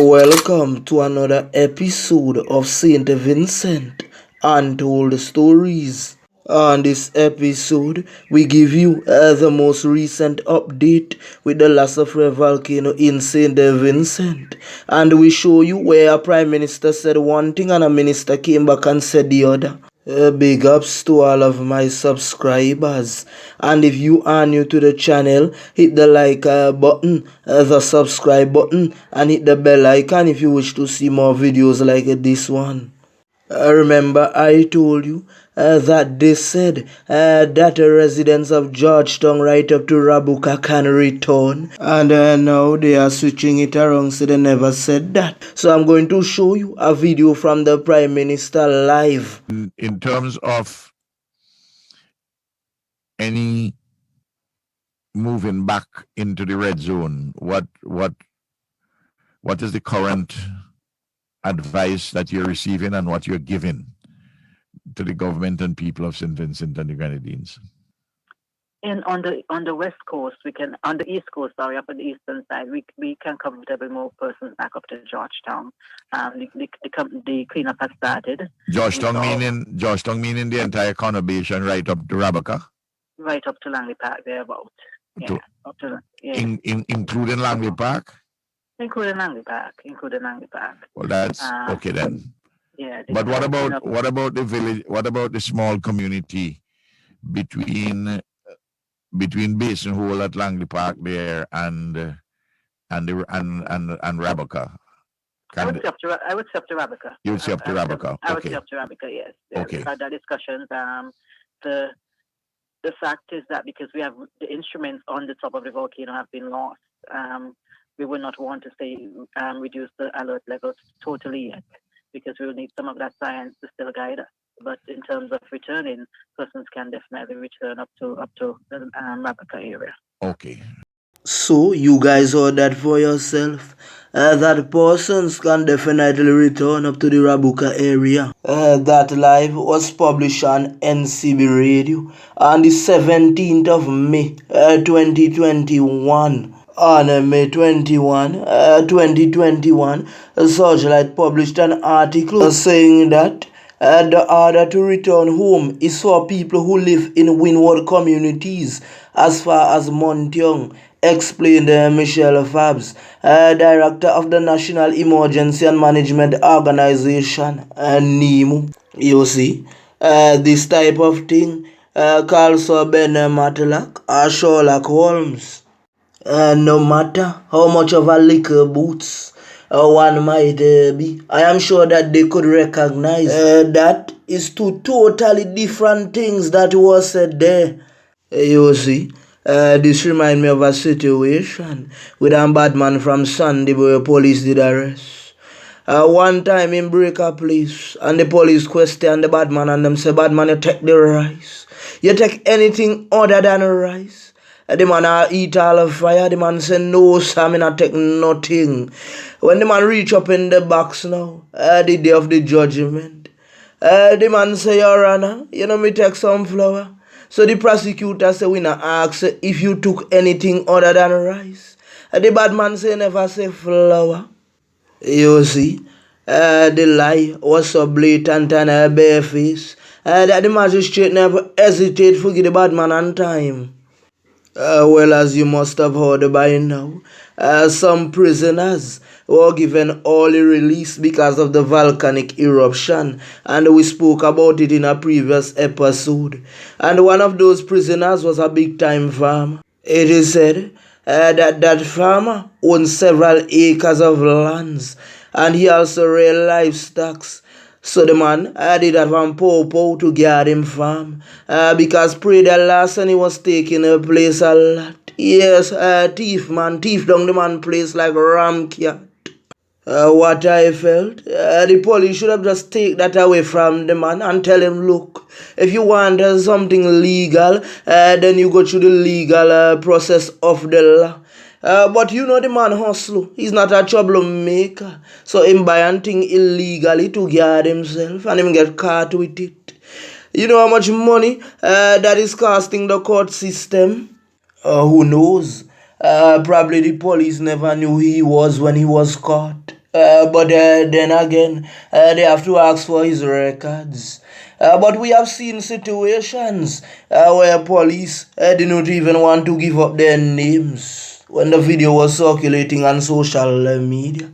Welcome to another episode of Saint Vincent Untold Stories. On this episode, we give you the most recent update with the soufriere volcano in Saint Vincent, and we show you where a prime minister said one thing and a minister came back and said the other. Big ups to all of my subscribers, and if you are new to the channel, hit the like button, the subscribe button, and hit the bell icon if you wish to see more videos like this one. Remember I told you that they said that the residents of Georgetown right up to Rabuka can return, and now they are switching it around, so they never said that. So I'm going to show you a video from the Prime Minister live. In terms of any moving back into the red zone, what is the current advice that you're receiving and what you're giving to the government and people of St. Vincent and the Grenadines? On the west coast, on the east coast, sorry, up on the eastern side, we can comfortably move persons back up to Georgetown. The cleanup has started. Georgetown meaning the entire conurbation right up to Rabuka? Right up to Langley Park, thereabout. Yeah, Including Langley Park? Including Langley Park. Well, that's okay then. Yeah. But what about the village? What about the small community between Basin Hole at Langley Park there and Rabuka? I would say up to Rabuka. You would say up to Rabuka. I would say up to Rabuka, yes. Okay. We've had that discussions. The fact is that because we have the instruments on the top of the volcano have been lost, we would not want to say reduce the alert levels totally yet, because we will need some of that science to still guide us. But in terms of returning, persons can definitely return up to the Rabuka area. Okay. So you guys heard that for yourself. That persons can definitely return up to the Rabuka area. That live was published on NCB Radio on the 17th of May 2021. On May 21, 2021, Searchlight published an article saying that the order to return home is for people who live in windward communities as far as Montyoung, explained Michelle Fabs, director of the National Emergency and Management Organization, NEMO. You see, this type of thing calls for Ben Matlock or Sherlock Holmes. No matter how much of a liquor boots one might be, I am sure that they could recognize that is two totally different things that was said there. You see, this reminds me of a situation with a bad man from Sandy where police did arrest. One time in break a place and the police questioned the bad man and them say, "Bad man, you take the rice. You take anything other than rice?" The man eat all of fire. The man say, "No, sir, me not take nothing." When the man reach up in the box now, the day of the judgment, the man say, "Your Honor, you know me take some flour." So the prosecutor say, "We not ask if you took anything other than rice." The bad man say, "Never say flour." You see, the lie was so blatant and barefaced that the magistrate never hesitate to give the bad man on time. Well, as you must have heard by now, some prisoners were given early release because of the volcanic eruption, and we spoke about it in a previous episode. And one of those prisoners was a big-time farmer. It is said that farmer owns several acres of lands, and he also reared livestock. So the man did have one popo to guard him farm, because pray the last and he was taking a place a lot. Yes, thief down the man place like ram cat. What I felt, the police should have just take that away from the man and tell him, "Look, if you want something legal, then you go through the legal process of the law." But you know the man hustle. He's not a troublemaker. So him buy and thing illegally to guard himself and him get caught with it. You know how much money that is costing the court system? Who knows? Probably the police never knew who he was when he was caught. But then again, they have to ask for his records. But we have seen situations where police did not even want to give up their names when the video was circulating on social media.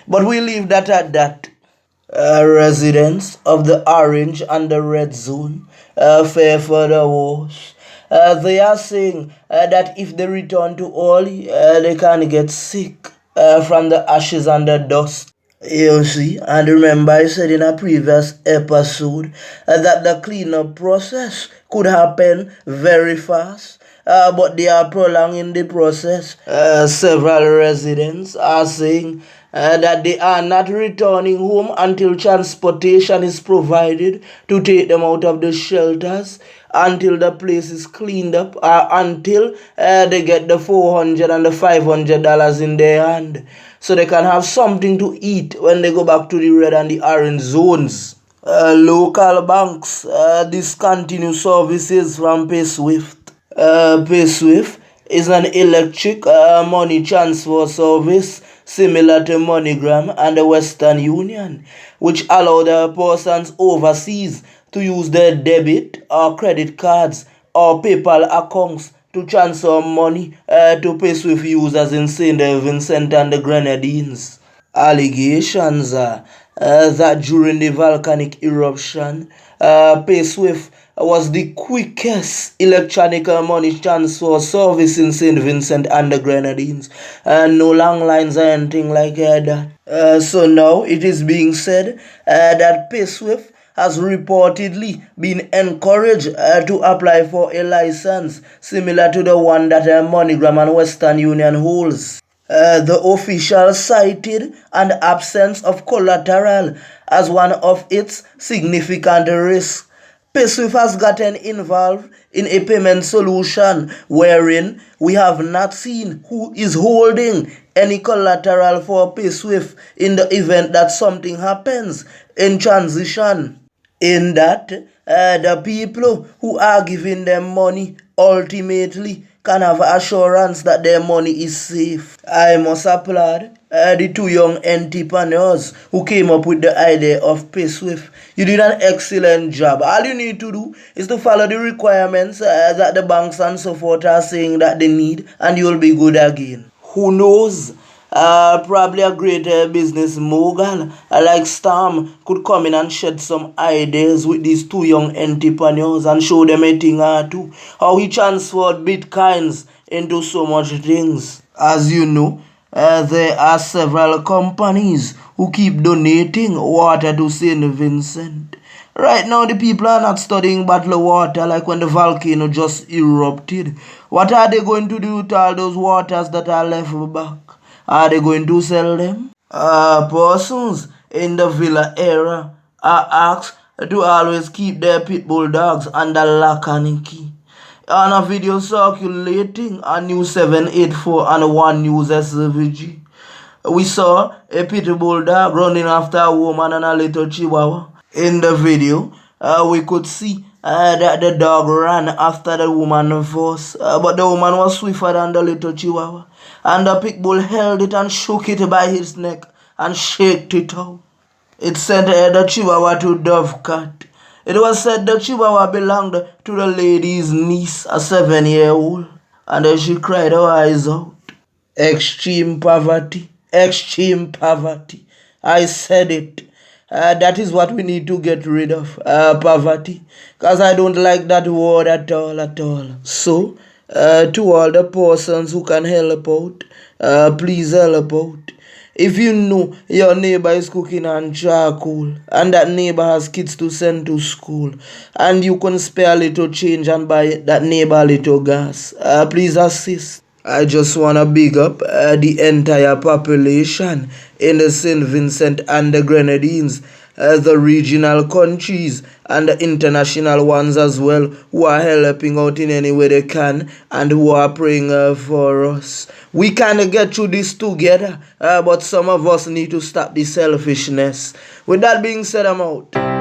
But we leave that at that. Residents of the orange and the red zone fear for the worst. They are saying that if they return to Oli, they can get sick from the ashes and the dust. You see, and remember I said in a previous episode that the cleanup process could happen very fast, but they are prolonging the process. Several residents are saying that they are not returning home until transportation is provided to take them out of the shelters, until the place is cleaned up, or until they get the $400 and the $500 in their hand, so they can have something to eat when they go back to the red and the orange zones. Local banks discontinue services from PaySwift. PaySwift is an electric money transfer service similar to MoneyGram and the Western Union, which allow the persons overseas to use their debit or credit cards or PayPal accounts to transfer money to PaySwift users in St. Vincent and the Grenadines. Allegations that during the volcanic eruption, PaySwift was the quickest electronic money transfer service in St. Vincent and the Grenadines, and no long lines or anything like that. So now it is being said that PaySwift has reportedly been encouraged to apply for a license similar to the one that MoneyGram and Western Union holds. The official cited an absence of collateral as one of its significant risks. PaySwift has gotten involved in a payment solution wherein we have not seen who is holding any collateral for PaySwift in the event that something happens in transition. In that, the people who are giving them money ultimately can have assurance that their money is safe. I must applaud the two young entrepreneurs who came up with the idea of PaySwift. You did an excellent job. All you need to do is to follow the requirements that the banks and so forth are saying that they need, and you'll be good again. Who knows? Probably a great business mogul like Storm could come in and shed some ideas with these two young entrepreneurs and show them a thing or two. How he transferred bitcoins into so much things. As you know, there are several companies who keep donating water to St. Vincent. Right now, the people are not studying bottled water like when the volcano just erupted. What are they going to do with all those waters that are left back? Are they going to sell them? Persons in the villa area are asked to always keep their pit bull dogs under lock and key. On a video circulating on News 784 and One News SVG, we saw a pit bull dog running after a woman and a little chihuahua. In the video, we could see that the dog ran after the woman first, but the woman was swifter than the little chihuahua, and the pit bull held it and shook it by his neck and shaked it out. It sent the chihuahua to Dovecat. It was said the chihuahua belonged to the lady's niece, a 7-year-old, and she cried her eyes out. Extreme poverty, extreme poverty. I said it. That is what we need to get rid of, poverty, because I don't like that word at all, at all. So, to all the persons who can help out, please help out. If you know your neighbor is cooking on charcoal and that neighbor has kids to send to school and you can spare a little change and buy that neighbor a little gas, please assist. I just want to big up the entire population in the St. Vincent and the Grenadines, the regional countries and the international ones as well, who are helping out in any way they can and who are praying for us. We can get through this together, but some of us need to stop the selfishness. With that being said, I'm out.